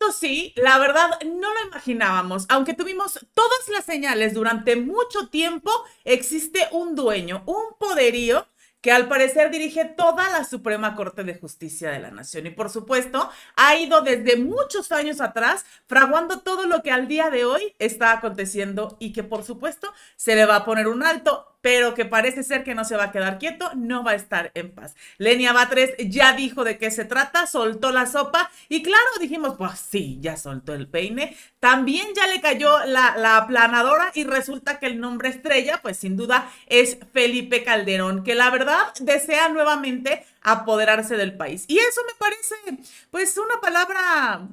esto sí, la verdad no lo imaginábamos. Aunque tuvimos todas las señales durante mucho tiempo, existe un dueño, un poderío que al parecer dirige toda la Suprema Corte de Justicia de la Nación. Y por supuesto, ha ido desde muchos años atrás fraguando todo lo que al día de hoy está aconteciendo y que por supuesto se le va a poner un alto, pero que parece ser que no se va a quedar quieto, no va a estar en paz. Lenia Batres ya dijo de qué se trata, soltó la sopa y claro, dijimos, pues sí, ya soltó el peine. También ya le cayó la aplanadora y resulta que el nombre estrella, pues sin duda, es Felipe Calderón, que la verdad desea nuevamente apoderarse del país. Y eso me parece, pues, una palabra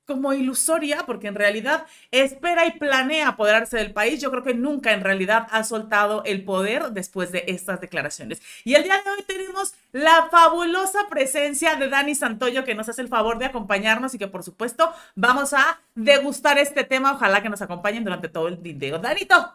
como ilusoria, porque en realidad espera y planea apoderarse del país. Yo creo que nunca en realidad ha soltado el poder después de estas declaraciones. Y el día de hoy tenemos la fabulosa presencia de Dani Santoyo, que nos hace el favor de acompañarnos y que por supuesto vamos a degustar este tema. Ojalá que nos acompañen durante todo el video. Danito,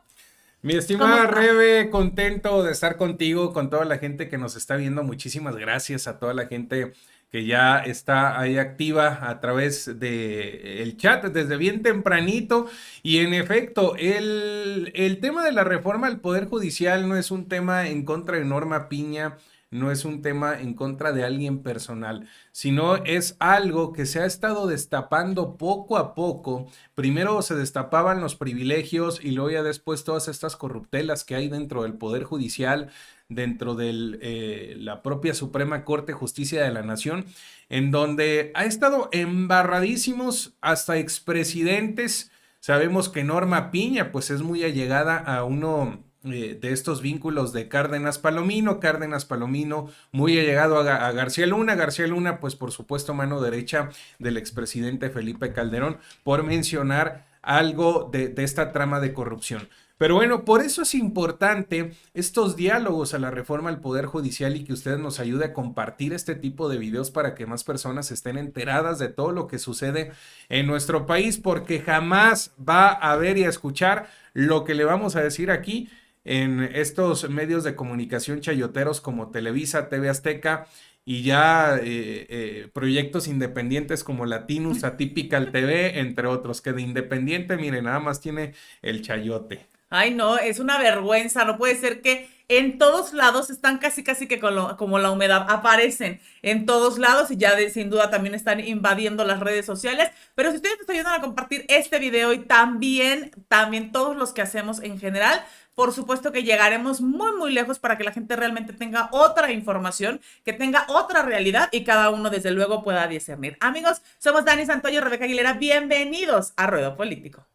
Mi ¿cómo estimada estás? Rebe, contento de estar contigo, con toda la gente que nos está viendo. Muchísimas gracias a toda la gente que ya está ahí activa a través de el chat desde bien tempranito. Y en efecto, el tema de la reforma al Poder Judicial no es un tema en contra de Norma Piña, no es un tema en contra de alguien personal, sino es algo que se ha estado destapando poco a poco. Primero se destapaban los privilegios y luego ya después todas estas corruptelas que hay dentro del Poder Judicial, dentro de la propia Suprema Corte de Justicia de la Nación, en donde ha estado embarradísimos hasta expresidentes. Sabemos que Norma Piña pues es muy allegada a uno de estos vínculos de Cárdenas Palomino, muy allegado a García Luna, pues por supuesto mano derecha del expresidente Felipe Calderón, por mencionar algo de esta trama de corrupción. Pero bueno, por eso es importante estos diálogos a la reforma al Poder Judicial y que ustedes nos ayude a compartir este tipo de videos para que más personas estén enteradas de todo lo que sucede en nuestro país, porque jamás va a ver y a escuchar lo que le vamos a decir aquí en estos medios de comunicación chayoteros como Televisa, TV Azteca y ya proyectos independientes como Latinus, Atypical TV, entre otros, que de independiente, miren, nada más tiene el chayote. Ay, no, es una vergüenza. No puede ser que en todos lados están casi, casi que como la humedad. Aparecen en todos lados y ya sin duda también están invadiendo las redes sociales. Pero si ustedes nos ayudan a compartir este video y también todos los que hacemos en general, por supuesto que llegaremos muy, muy lejos para que la gente realmente tenga otra información, que tenga otra realidad y cada uno desde luego pueda discernir. Amigos, somos Dani Santoyo, Rebeca Aguilera. Bienvenidos a Ruedo Político.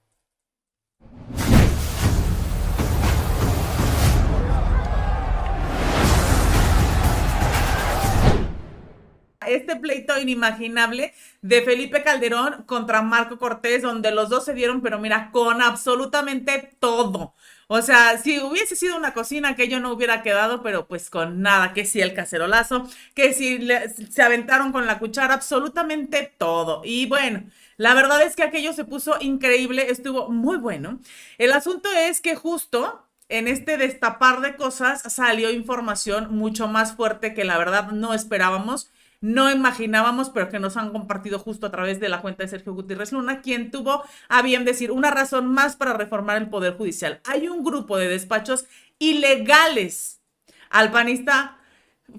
Este pleito inimaginable de Felipe Calderón contra Marco Cortés, donde los dos se dieron, pero mira, con absolutamente todo. O sea, si hubiese sido una cocina, aquello no hubiera quedado, pero pues con nada, que si el cacerolazo, que si se aventaron con la cuchara, absolutamente todo. Y bueno, la verdad es que aquello se puso increíble, estuvo muy bueno. El asunto es que justo en este destapar de cosas salió información mucho más fuerte que la verdad no esperábamos, no imaginábamos, pero que nos han compartido justo a través de la cuenta de Sergio Gutiérrez Luna, quien tuvo a bien decir una razón más para reformar el Poder Judicial. Hay un grupo de despachos ilegales al panista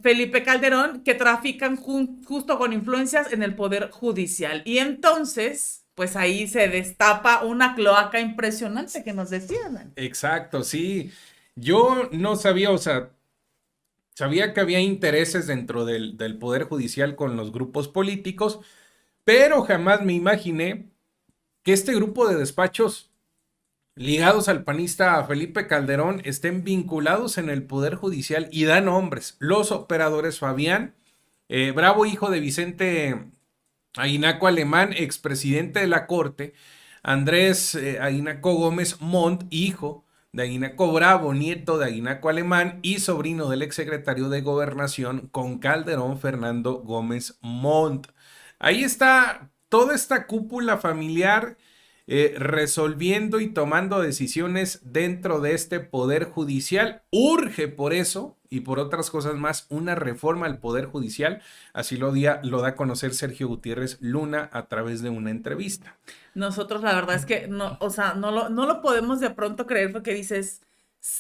Felipe Calderón que trafican justo con influencias en el Poder Judicial. Y entonces, pues ahí se destapa una cloaca impresionante que nos decían. Exacto, sí. Yo no sabía, o sea, sabía que había intereses dentro del Poder Judicial con los grupos políticos, pero jamás me imaginé que este grupo de despachos ligados al panista Felipe Calderón estén vinculados en el Poder Judicial y dan nombres. Los operadores Fabián Bravo, hijo de Vicente Aguinaco Alemán, expresidente de la Corte, Andrés Aguinaco Gómez Montt, hijo de Aguinaco Bravo, nieto de Aguinaco Alemán y sobrino del exsecretario de Gobernación con Calderón, Fernando Gómez Montt. Ahí está toda esta cúpula familiar resolviendo y tomando decisiones dentro de este poder judicial. Urge por eso y por otras cosas más una reforma al poder judicial. Así lo da a conocer Sergio Gutiérrez Luna a través de una entrevista. Nosotros la verdad es que no, o sea, no lo podemos de pronto creer porque dices,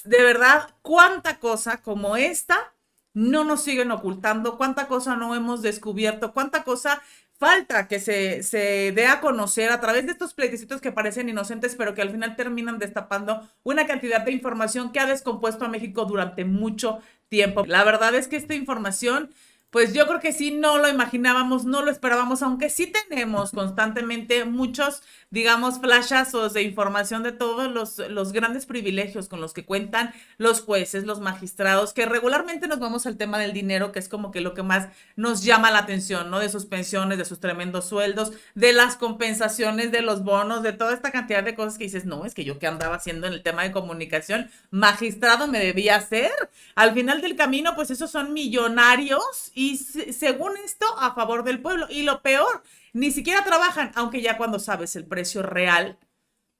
de verdad, cuánta cosa como esta no nos siguen ocultando, cuánta cosa no hemos descubierto, cuánta cosa falta que se dé a conocer a través de estos pleitecitos que parecen inocentes, pero que al final terminan destapando una cantidad de información que ha descompuesto a México durante mucho tiempo. La verdad es que esta información, pues yo creo que sí, no lo imaginábamos, no lo esperábamos, aunque sí tenemos constantemente muchos, digamos, flashazos de información de todos los grandes privilegios con los que cuentan los jueces, los magistrados, que regularmente nos vamos al tema del dinero, que es como que lo que más nos llama la atención, ¿no? De sus pensiones, de sus tremendos sueldos, de las compensaciones, de los bonos, de toda esta cantidad de cosas que dices, no, es que yo qué andaba haciendo en el tema de comunicación, magistrado me debía hacer. Al final del camino, pues esos son millonarios y según esto, a favor del pueblo. Y lo peor, ni siquiera trabajan, aunque ya cuando sabes el precio real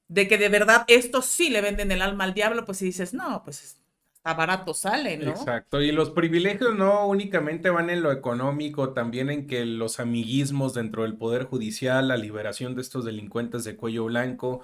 de que de verdad esto sí le venden el alma al diablo, pues si dices, no, pues está barato sale, ¿no? Exacto, y los privilegios no únicamente van en lo económico, también en que los amiguismos dentro del Poder Judicial, la liberación de estos delincuentes de cuello blanco,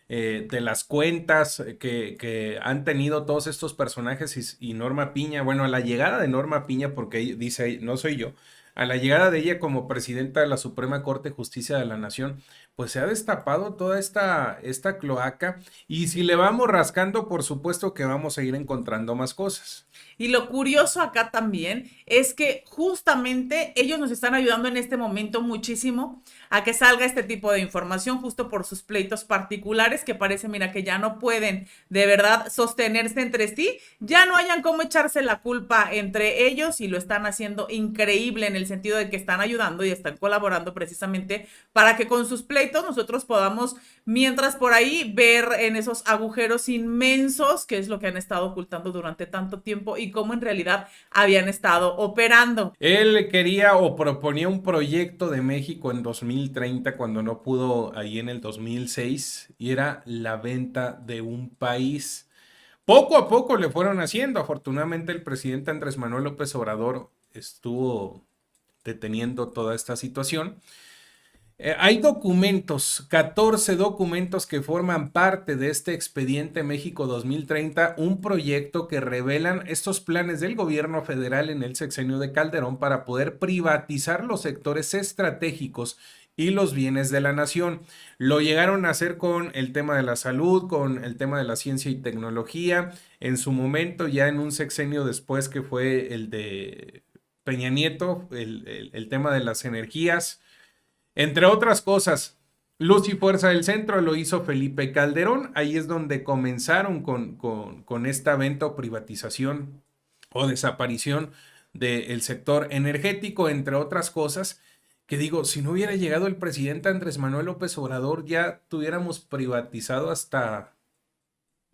de las cuentas que han tenido todos estos personajes y Norma Piña, bueno, a la llegada de Norma Piña, porque dice, no soy yo, a la llegada de ella como presidenta de la Suprema Corte de Justicia de la Nación, pues se ha destapado toda esta cloaca y si le vamos rascando, por supuesto que vamos a ir encontrando más cosas. Y lo curioso acá también es que justamente ellos nos están ayudando en este momento muchísimo a que salga este tipo de información justo por sus pleitos particulares que parece, mira, que ya no pueden de verdad sostenerse entre sí, ya no hayan cómo echarse la culpa entre ellos y lo están haciendo increíble en el sentido de que están ayudando y están colaborando precisamente para que con sus pleitos nosotros podamos, mientras por ahí, ver en esos agujeros inmensos, que es lo que han estado ocultando durante tanto tiempo y cómo en realidad habían estado operando. Él quería o proponía un proyecto de México en 2030 cuando no pudo ahí en el 2006 y era la venta de un país. Poco a poco le fueron haciendo. Afortunadamente el presidente Andrés Manuel López Obrador estuvo deteniendo toda esta situación. Hay documentos, 14 documentos que forman parte de este expediente México 2030, un proyecto que revelan estos planes del gobierno federal en el sexenio de Calderón para poder privatizar los sectores estratégicos y los bienes de la nación. Lo llegaron a hacer con el tema de la salud, con el tema de la ciencia y tecnología, en su momento ya en un sexenio después que fue el de Peña Nieto, el tema de las energías. Entre otras cosas, Luz y Fuerza del Centro lo hizo Felipe Calderón. Ahí es donde comenzaron con esta venta o privatización o desaparición del sector energético, entre otras cosas. Que digo, si no hubiera llegado el presidente Andrés Manuel López Obrador, ya tuviéramos privatizado hasta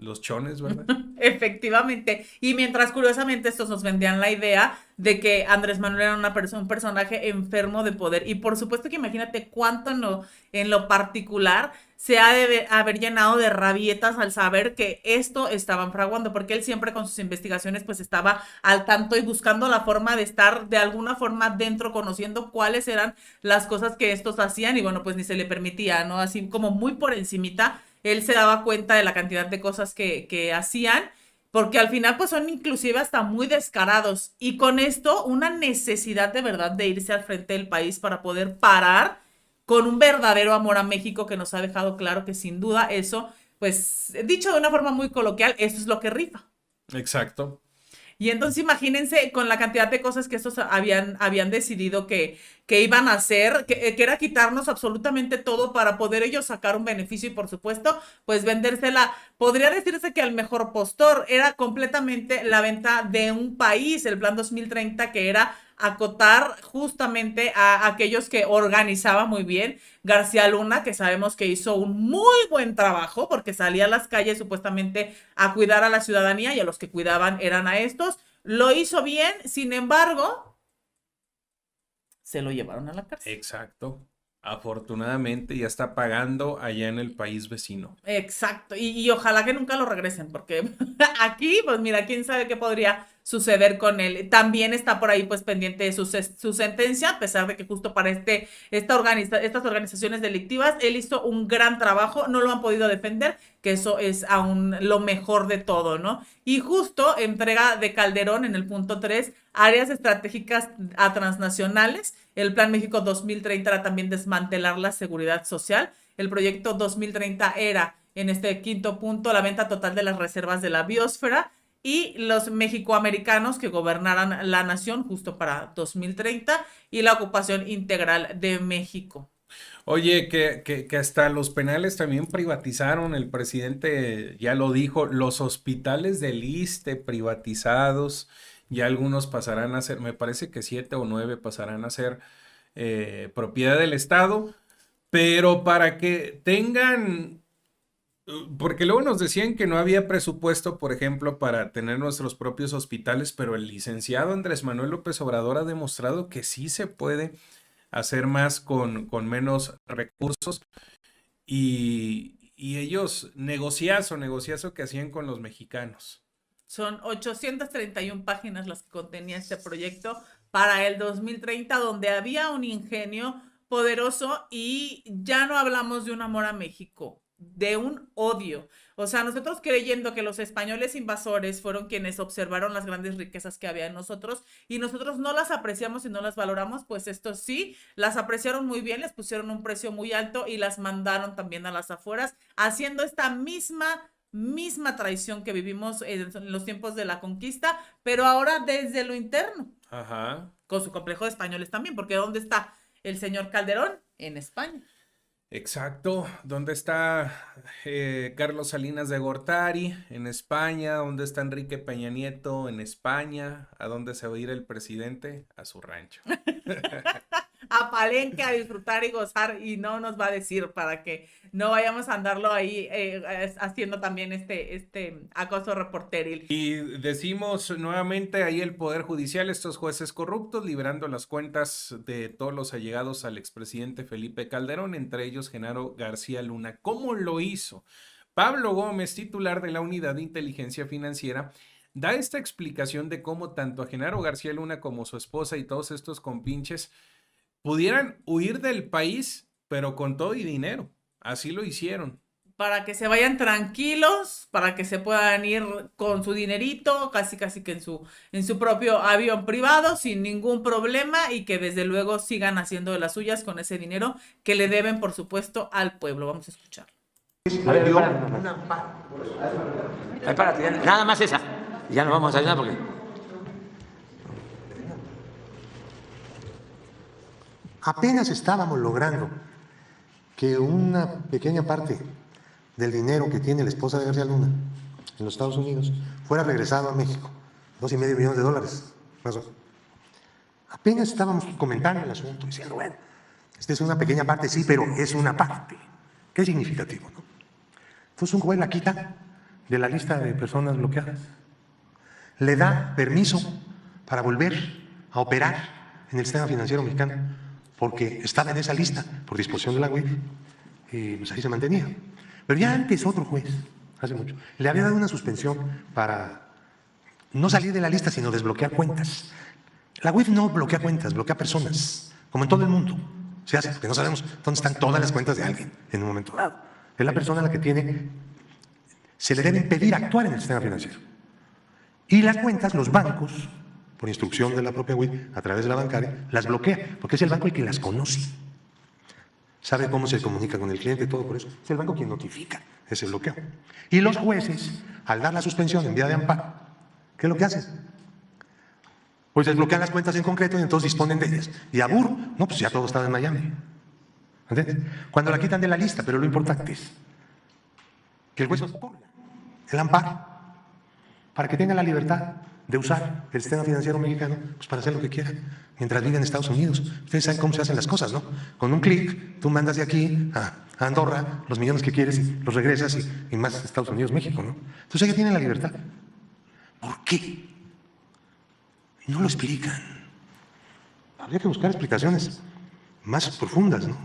los chones, ¿verdad? Efectivamente. Y mientras curiosamente estos nos vendían la idea de que Andrés Manuel era un personaje enfermo de poder. Y por supuesto que imagínate cuánto en lo particular se ha de haber llenado de rabietas al saber que esto estaban fraguando, porque él siempre con sus investigaciones pues estaba al tanto y buscando la forma de estar de alguna forma dentro, conociendo cuáles eran las cosas que estos hacían y bueno, pues ni se le permitía, ¿no? Así como muy por encimita él se daba cuenta de la cantidad de cosas que hacían, porque al final pues son inclusive hasta muy descarados y con esto una necesidad de verdad de irse al frente del país para poder parar con un verdadero amor a México que nos ha dejado claro que sin duda eso, pues dicho de una forma muy coloquial, eso es lo que rifa. Exacto. Y entonces imagínense con la cantidad de cosas que estos habían decidido que iban a hacer, que era quitarnos absolutamente todo para poder ellos sacar un beneficio y por supuesto, pues vendérsela. Podría decirse que al mejor postor era completamente la venta de un país, el Plan 2030, que era acotar justamente a aquellos que organizaba muy bien. García Luna, que sabemos que hizo un muy buen trabajo porque salía a las calles supuestamente a cuidar a la ciudadanía y a los que cuidaban eran a estos. Lo hizo bien, sin embargo, se lo llevaron a la cárcel. Exacto. Afortunadamente ya está pagando allá en el país vecino. Exacto, y ojalá que nunca lo regresen, porque aquí, pues mira, quién sabe qué podría suceder con él. También está por ahí, pues, pendiente de su sentencia, a pesar de que justo para estas organizaciones delictivas, él hizo un gran trabajo, no lo han podido defender, que eso es aún lo mejor de todo, ¿no? Y justo entrega de Calderón en el punto 3 áreas estratégicas a transnacionales. El Plan México 2030 era también desmantelar la seguridad social. El proyecto 2030 era, en este quinto punto, la venta total de las reservas de la biosfera y los mexicoamericanos que gobernaran la nación justo para 2030 y la ocupación integral de México. Oye, que hasta los penales también privatizaron, el presidente ya lo dijo, los hospitales del ISSSTE privatizados, ya algunos pasarán a ser, me parece que 7 o 9 pasarán a ser propiedad del Estado, pero para que tengan, porque luego nos decían que no había presupuesto, por ejemplo, para tener nuestros propios hospitales, pero el licenciado Andrés Manuel López Obrador ha demostrado que sí se puede hacer más con menos recursos y ellos negociazo que hacían con los mexicanos. Son 831 páginas las que contenía este proyecto para el 2030, donde había un ingenio poderoso y ya no hablamos de un amor a México, de un odio. O sea, nosotros creyendo que los españoles invasores fueron quienes observaron las grandes riquezas que había en nosotros y nosotros no las apreciamos y no las valoramos, pues estos sí, las apreciaron muy bien, les pusieron un precio muy alto y las mandaron también a las afueras, haciendo esta misma traición que vivimos en los tiempos de la conquista, pero ahora desde lo interno, Ajá. con su complejo de españoles también, porque ¿dónde está el señor Calderón? En España. Exacto. ¿Dónde está Carlos Salinas de Gortari? En España. ¿Dónde está Enrique Peña Nieto? En España. ¿A dónde se va a ir el presidente? A su rancho. A Palenque a disfrutar y gozar y no nos va a decir para que no vayamos a andarlo ahí haciendo también este acoso reporteril. Y decimos nuevamente ahí el Poder Judicial, estos jueces corruptos, librando las cuentas de todos los allegados al expresidente Felipe Calderón, entre ellos Genaro García Luna. ¿Cómo lo hizo? Pablo Gómez, titular de la Unidad de Inteligencia Financiera, da esta explicación de cómo tanto a Genaro García Luna como su esposa y todos estos compinches pudieran huir del país, pero con todo y dinero. Así lo hicieron. Para que se vayan tranquilos, para que se puedan ir con su dinerito, casi que en su propio avión privado, sin ningún problema, y que desde luego sigan haciendo de las suyas con ese dinero que le deben, por supuesto, al pueblo. Vamos a escuchar. A ver, párate, nada más esa. Ya nos vamos a ayudar porque... Apenas estábamos logrando que una pequeña parte del dinero que tiene la esposa de García Luna en los Estados Unidos fuera regresado a México, $2.5 millones, más o menos. Apenas estábamos comentando el asunto, diciendo, bueno, esta es una pequeña parte, sí, pero es una parte. Qué significativo, ¿no? Entonces un juez la quita de la lista de personas bloqueadas, le da permiso para volver a operar en el sistema financiero mexicano, porque estaba en esa lista por disposición de la UIF, y pues ahí se mantenía. Pero ya antes otro juez, hace mucho, le había dado una suspensión para no salir de la lista, sino desbloquear cuentas. La UIF no bloquea cuentas, bloquea personas, como en todo el mundo se hace, porque no sabemos dónde están todas las cuentas de alguien en un momento dado. Es la persona a la que se le debe impedir actuar en el sistema financiero. Y las cuentas, los bancos, por instrucción de la propia UIF, a través de la bancaria, las bloquea, porque es el banco el que las conoce. Sabe cómo se comunica con el cliente, todo por eso. Es el banco quien notifica ese bloqueo. Y los jueces, al dar la suspensión en vía de amparo, ¿qué es lo que hacen? Pues desbloquean las cuentas en concreto y entonces disponen de ellas. Y Abur, no, pues ya todo estaba en Miami. ¿Entiendes? Cuando la quitan de la lista, pero lo importante es que el juez ponga el amparo para que tenga la libertad de usar el sistema financiero mexicano pues para hacer lo que quiera, mientras vive en Estados Unidos. Ustedes saben cómo se hacen las cosas, ¿no? Con un clic, tú mandas de aquí a Andorra los millones que quieres y los regresas y más Estados Unidos, México, ¿no? Entonces ellos tienen la libertad. ¿Por qué? No lo explican. Habría que buscar explicaciones más profundas, ¿no?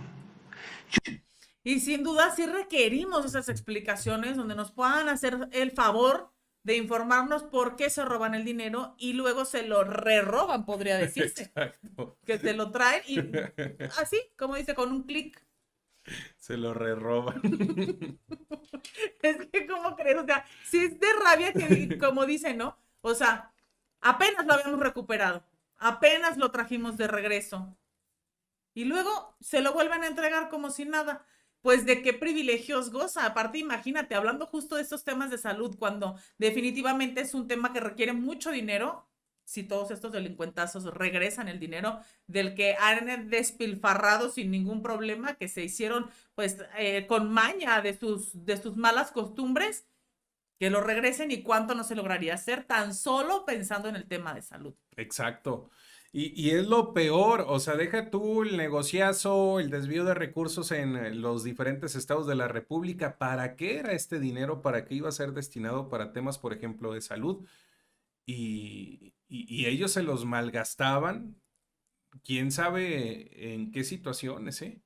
Y sin duda sí requerimos esas explicaciones donde nos puedan hacer el favor de informarnos por qué se roban el dinero y luego se lo re-roban, podría decirse. Exacto. Que te lo traen y así, como dice, con un clic. Se lo re-roban. Es que, ¿cómo crees? O sea, si es de rabia que, como dicen, ¿no? O sea, apenas lo habíamos recuperado, apenas lo trajimos de regreso y luego se lo vuelven a entregar como si nada. Pues de qué privilegios goza. Aparte, imagínate, hablando justo de estos temas de salud, cuando definitivamente es un tema que requiere mucho dinero, si todos estos delincuentazos regresan el dinero del que han despilfarrado sin ningún problema, que se hicieron pues con maña de sus malas costumbres, que lo regresen y cuánto no se lograría hacer tan solo pensando en el tema de salud. Exacto. Y es lo peor, o sea, deja tú el negociazo, el desvío de recursos en los diferentes estados de la República. ¿Para qué era este dinero? ¿Para qué iba a ser destinado para temas, por ejemplo, de salud? Y ellos se los malgastaban. ¿Quién sabe en qué situaciones, eh?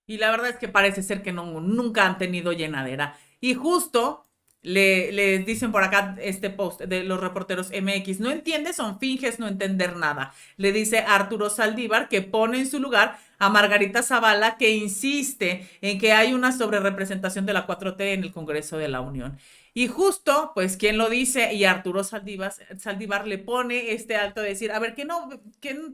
Y la verdad es que parece ser que no, nunca han tenido llenadera. Y justo les dicen por acá este post de los reporteros MX, no entiendes o finges no entender nada. Le dice Arturo Saldívar que pone en su lugar a Margarita Zavala, que insiste en que hay una sobrerepresentación de la 4T en el Congreso de la Unión. Y justo, pues, ¿quién lo dice? Y Arturo Saldívar le pone este alto de decir, a ver, que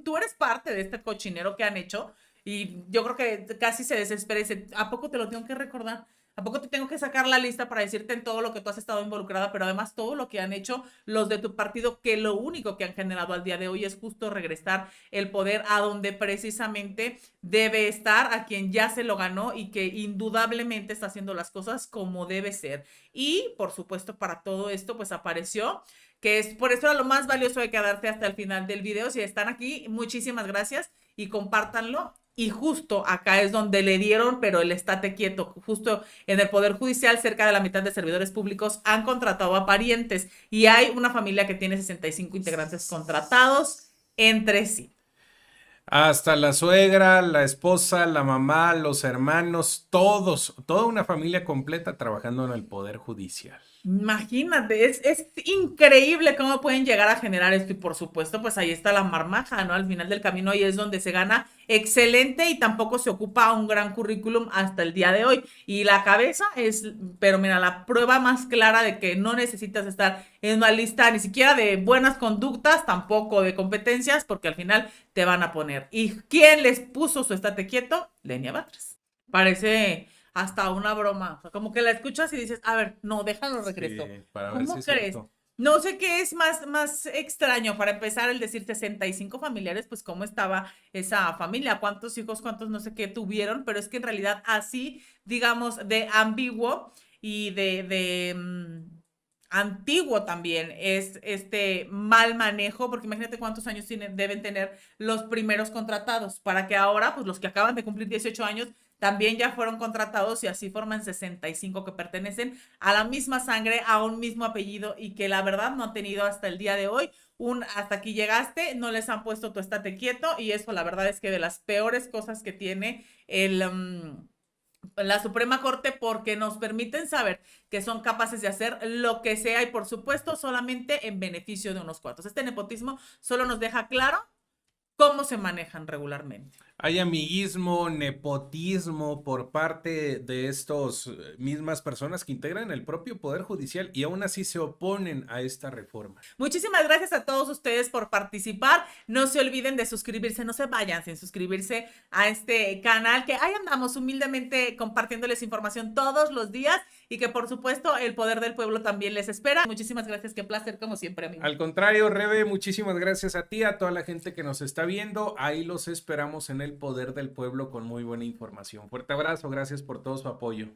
tú eres parte de este cochinero que han hecho. Y yo creo que casi se desespera y dice, ¿a poco te lo tengo que recordar? ¿A poco te tengo que sacar la lista para decirte en todo lo que tú has estado involucrada, pero además todo lo que han hecho los de tu partido, que lo único que han generado al día de hoy es justo regresar el poder a donde precisamente debe estar, a quien ya se lo ganó y que indudablemente está haciendo las cosas como debe ser? Y, por supuesto, para todo esto, pues apareció que es por eso era lo más valioso de quedarse hasta el final del video. Si están aquí, muchísimas gracias y compártanlo. Y justo acá es donde le dieron, pero el estate quieto, justo en el Poder Judicial, cerca de la mitad de servidores públicos han contratado a parientes y hay una familia que tiene 65 integrantes contratados entre sí. Hasta la suegra, la esposa, la mamá, los hermanos, todos, toda una familia completa trabajando en el Poder Judicial. Imagínate, es increíble cómo pueden llegar a generar esto y por supuesto pues ahí está la marmaja, ¿no? Al final del camino ahí es donde se gana excelente y tampoco se ocupa un gran currículum hasta el día de hoy. Y la cabeza es, pero mira, la prueba más clara de que no necesitas estar en una lista ni siquiera de buenas conductas, tampoco de competencias, porque al final te van a poner. ¿Y quién les puso su estate quieto? Lenia Batres. Parece hasta una broma. O sea, como que la escuchas y dices, a ver, no, déjalo regreso. Sí, para ver ¿Cómo si es crees? cierto. No sé qué es más extraño para empezar el decir 65 familiares, pues cómo estaba esa familia, cuántos hijos, cuántos no sé qué tuvieron, pero es que en realidad así, digamos, de ambiguo y de antiguo también es este mal manejo, porque imagínate cuántos años deben tener los primeros contratados para que ahora, pues los que acaban de cumplir 18 años, también ya fueron contratados y así forman 65 que pertenecen a la misma sangre, a un mismo apellido y que la verdad no han tenido hasta el día de hoy hasta aquí llegaste, no les han puesto tu estate quieto y eso la verdad es que de las peores cosas que tiene la Suprema Corte, porque nos permiten saber que son capaces de hacer lo que sea y por supuesto solamente en beneficio de unos cuantos. Este nepotismo solo nos deja claro cómo se manejan regularmente. Hay amiguismo, nepotismo por parte de estos mismas personas que integran el propio Poder Judicial y aún así se oponen a esta reforma. Muchísimas gracias a todos ustedes por participar. No se olviden de suscribirse, no se vayan sin suscribirse a este canal, que ahí andamos humildemente compartiéndoles información todos los días y que por supuesto el poder del pueblo también les espera. Muchísimas gracias, qué placer como siempre, amigo. Al contrario, Rebe, muchísimas gracias a ti, a toda la gente que nos está viendo. Ahí los esperamos en el Poder del Pueblo con muy buena información. Fuerte abrazo, gracias por todo su apoyo.